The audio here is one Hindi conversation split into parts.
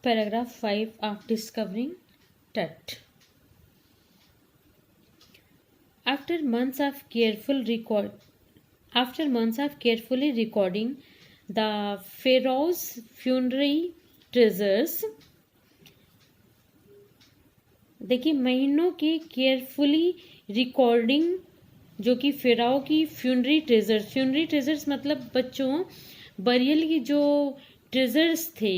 Paragraph 5 of Discovering Tut. After months of carefully recording the pharaoh's funerary treasures, देखिए महीनों के केयरफुली रिकॉर्डिंग जो कि फेराओ की फ्यूनरी ट्रेजर्स मतलब बच्चों बरियल की जो ट्रेजर्स थे,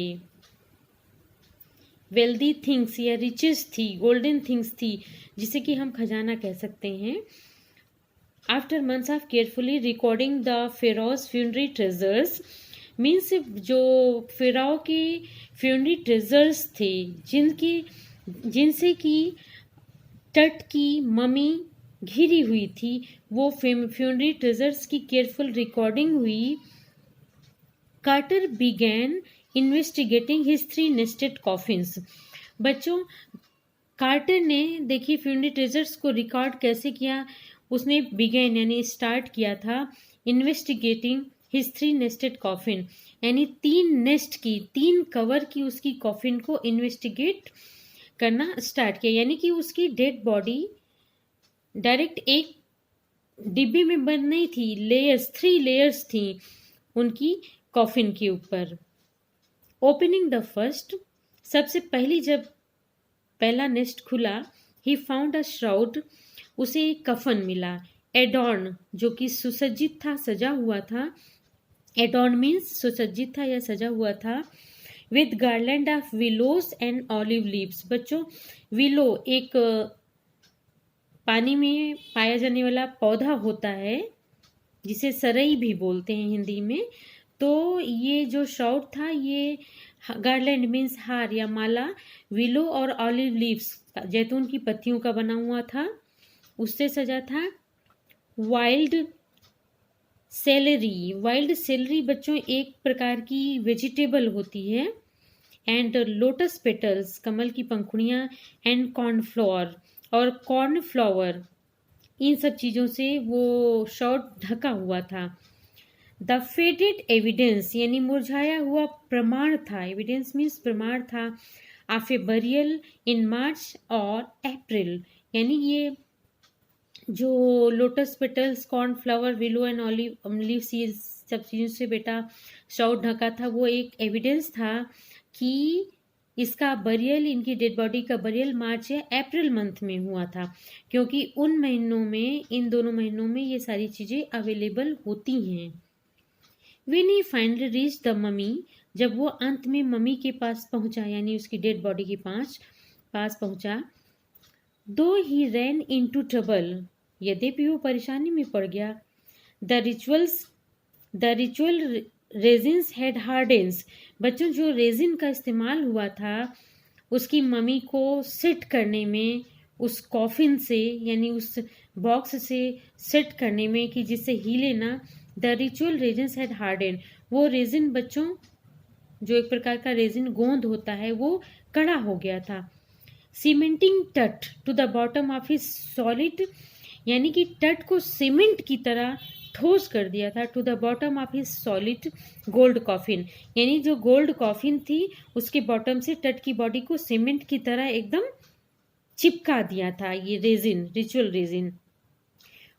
वेल्दी थिंग्स या रिचेस थी, गोल्डन थिंग्स थी, जिसे कि हम खजाना कह सकते हैं. After months of carefully recording the pharaohs funerary treasures means जो फेराओ के फ्यूनरी ट्रेजर्स थे जिनसे कि टट की मम्मी घिरी हुई थी, वो फ्यूनरी ट्रेजर्स की केयरफुल रिकॉर्डिंग हुई. Carter began investigating his 3 nested coffins. बच्चों कार्टर ने देखिए फ्यूनरी ट्रेजर्स को रिकॉर्ड कैसे किया. उसने बिगैन यानी स्टार्ट किया था इन्वेस्टिगेटिंग हिज 3 नेस्टेड कॉफिन, यानी 3 नेस्ट की 3 कवर की उसकी कॉफिन को इन्वेस्टिगेट करना स्टार्ट किया. यानी कि उसकी डेड बॉडी डायरेक्ट एक डिब्बे में बंद नहीं थी, 3 लेयर्स थी उनकी कॉफिन के ऊपर. ओपनिंग द फर्स्ट, सबसे पहली जब पहला नेस्ट खुला, ही फाउंड अ श्राउड, उसे एक कफन मिला. एडॉर्न जो कि सुसज्जित था, सजा हुआ था. एडॉर्न मीन्स सुसज्जित था या सजा हुआ था. With garland of willows and olive leaves. बच्चों विलो एक पानी में पाया जाने वाला पौधा होता है जिसे सरई भी बोलते हैं हिंदी में. तो ये जो श्राउड था ये गार्लैंड मीन्स हार या माला, विलो और ऑलिव लीव्स जैतून की पत्तियों का बना हुआ था, उससे सजा था. वाइल्ड सेलरी बच्चों एक प्रकार की वेजिटेबल होती है. एंड लोटस पेटल्स, कमल की पंखुड़ियां. एंड कॉर्नफ्लावर, इन सब चीज़ों से वो श्राउड ढका हुआ था. द फेडेड एविडेंस यानी मुरझाया हुआ प्रमाण था. एविडेंस मीन्स प्रमाण था. ऑफ ए बरियल इन मार्च और अप्रैल, यानी ये जो lotus petals, cornflour, willow and olive leaves, ये सब चीज़ों से बेटा श्राउड ढका था. वो एक एविडेंस था कि इसका बरियल, इनकी डेड बॉडी का बरियल मार्च या अप्रैल मंथ में हुआ था, क्योंकि उन महीनों में, इन दोनों महीनों में ये सारी चीज़ें अवेलेबल होती हैं. When he finally reached the mummy, जब वो अंत में मम्मी के पास पहुंचा, यानी उसकी डेड बॉडी के पास पहुंचा. Though he ran into trouble, यद्यपि वो परेशानी में पड़ गया. The ritual resins had hardened. बच्चों जो रेजिन का इस्तेमाल हुआ था उसकी मम्मी को सेट करने में, उस कॉफिन से यानी उस बॉक्स से सेट करने में कि जिससे हिले ना, the ritual resins had Harden. वो रेजिन बच्चों जो एक प्रकार का रेजिन गोंद होता है वो कड़ा हो गया था. Cementing Tut to the bottom of his solid, यानी कि टट को सीमेंट की तरह ठोस कर दिया था. To the bottom of his solid gold coffin, यानी जो गोल्ड कॉफिन थी उसके बॉटम से टट की बॉडी को सीमेंट की तरह एकदम चिपका दिया था ये resin, ritual resin.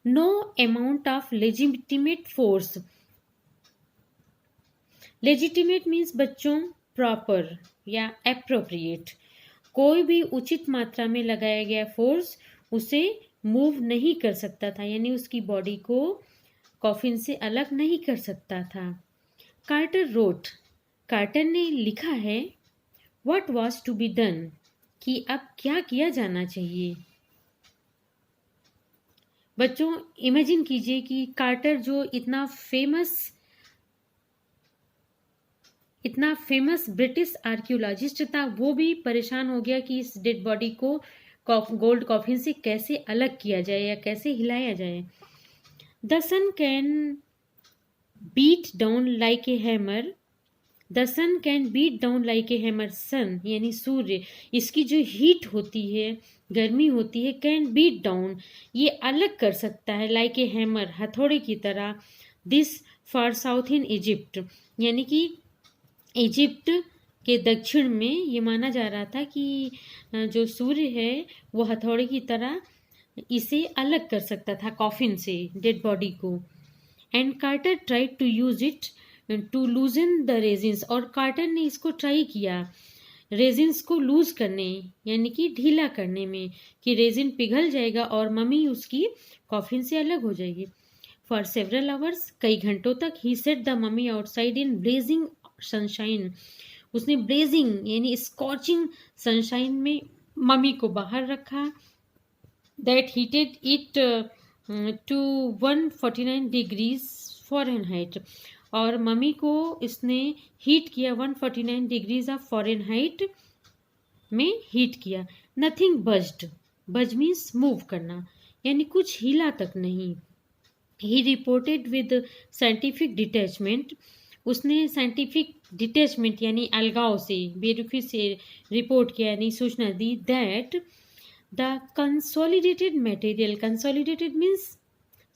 No amount of legitimate force. Legitimate means बच्चों proper या appropriate. कोई भी उचित मात्रा में लगाया गया फोर्स उसे मूव नहीं कर सकता था, यानी उसकी बॉडी को कॉफिन से अलग नहीं कर सकता था. कार्टर ने लिखा है What was to be done, कि अब क्या किया जाना चाहिए. बच्चों इमेजिन कीजिए कि कार्टर जो इतना फेमस ब्रिटिश आर्कियोलॉजिस्ट था, वो भी परेशान हो गया कि इस डेड बॉडी को गोल्ड कॉफिन से कैसे अलग किया जाए या कैसे हिलाया जाए. The sun can beat down like a hammer. The sun can beat down like a hammer. Sun यानी सूर्य, इसकी जो हीट होती है, गर्मी होती है, कैन बीट डाउन, ये अलग कर सकता है, लाइक ए हैमर, हथौड़े की तरह. This for south in Egypt, यानी कि इजिप्ट के दक्षिण में ये माना जा रहा था कि जो सूर्य है वो हथौड़े की तरह इसे अलग कर सकता था कॉफिन से, डेड बॉडी को। And Carter tried to use it to loosen the resins, और कार्टर ने इसको ट्राई किया रेजिन्स को लूज करने यानी कि ढीला करने में, कि रेजिन पिघल जाएगा और मम्मी उसकी कॉफिन से अलग हो जाएगी। फॉर सेवरल आवर्स, कई घंटों तक, he set the mummy outside in blazing sunshine, उसने ब्लेजिंग यानी स्कॉचिंग सनशाइन में मम्मी को बाहर रखा। That heated it to 149 degrees Fahrenheit, और मम्मी को इसने हीट किया 149 डिग्रीज ऑफ फ़ारेनहाइट में हीट किया। Nothing budged, budge means move करना, यानी कुछ हिला तक नहीं। He reported with scientific detachment, उसने साइंटिफिक डिटैचमेंट यानी अलगाव से, बेरुखी से रिपोर्ट किया यानी सूचना दी, that the consolidated material, consolidated means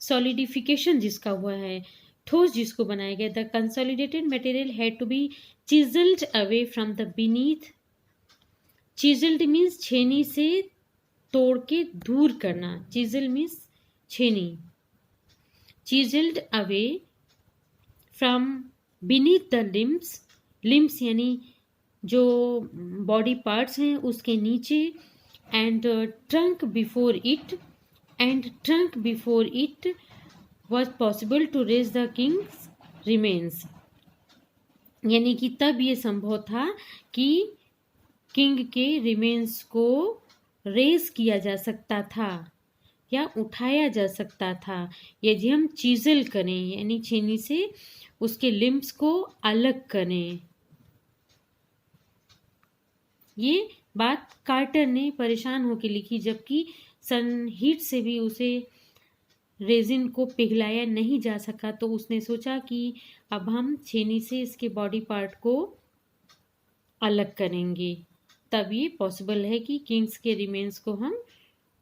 solidification जिसका हुआ है, ठोस जिसको बनाया गया, the consolidated material had to be chiselled away from the beneath. Chiselled means छेनी से तोड़ के दूर करना, चिजल मीन्स छेनी। Chiselled away from beneath the limbs, limbs यानी जो बॉडी पार्ट्स हैं उसके नीचे, and trunk before it, and trunk before it was possible to raise the king's remains, यानी कि तब ये संभव था कि किंग के रिमेन्स को रेज किया जा सकता था या उठाया जा सकता था यदि हम चीजल करें यानी छेनी से उसके लिम्स को अलग करें। ये बात कार्टर ने परेशान होकर लिखी, जबकि सन हीट से भी उसे रेजिन को पिघलाया नहीं जा सका, तो उसने सोचा कि अब हम छेनी से इसके बॉडी पार्ट को अलग करेंगे, तब ये पॉसिबल है कि किंग्स के रिमेन्स को हम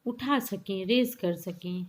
उठा सकें, रेज कर सकें।